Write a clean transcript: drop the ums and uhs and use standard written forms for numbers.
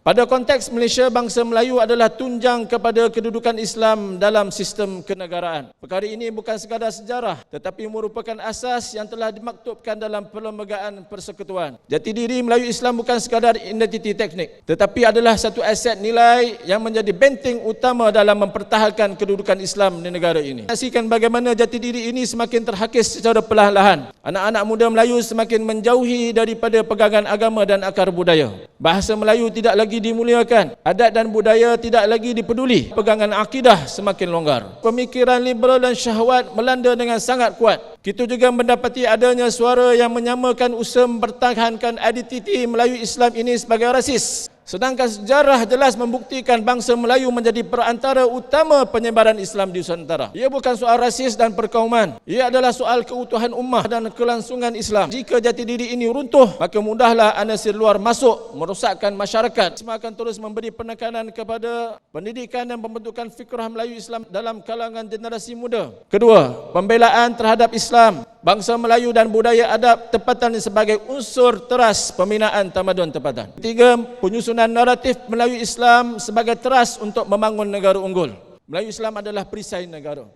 Pada konteks Malaysia, bangsa Melayu adalah tunjang kepada kedudukan Islam dalam sistem kenegaraan. Perkara ini bukan sekadar sejarah, tetapi merupakan asas yang telah dimaktubkan dalam Perlembagaan Persekutuan. Jati diri Melayu Islam bukan sekadar identiti teknik, tetapi adalah satu aset nilai yang menjadi benteng utama dalam mempertahankan kedudukan Islam di negara ini. Saksikan bagaimana jati diri ini semakin terhakis secara perlahan-lahan. Anak-anak muda Melayu semakin menjauhi daripada pegangan agama dan akar budaya. Bahasa Melayu tidak lagi dimuliakan, adat dan budaya tidak lagi dipeduli, pegangan akidah semakin longgar. Pemikiran liberal dan syahwat melanda dengan sangat kuat. Kita juga mendapati adanya suara yang menyamakan usaha mempertahankan identiti Melayu Islam ini sebagai rasis. Sedangkan sejarah jelas membuktikan bangsa Melayu menjadi perantara utama penyebaran Islam di Nusantara. Ia bukan soal rasis dan perkauman. Ia adalah soal keutuhan ummah dan kelangsungan Islam. Jika jati diri ini runtuh, maka mudahlah anasir luar masuk merosakkan masyarakat. Semua akan terus memberi penekanan kepada pendidikan dan pembentukan fikrah Melayu Islam dalam kalangan generasi muda. Kedua, pembelaan terhadap Islam, bangsa Melayu dan budaya adab tempatan sebagai unsur teras pembinaan tamadun tempatan. Ketiga, penyusunan naratif Melayu Islam sebagai teras untuk membangun negara unggul. Melayu Islam adalah perisai negara.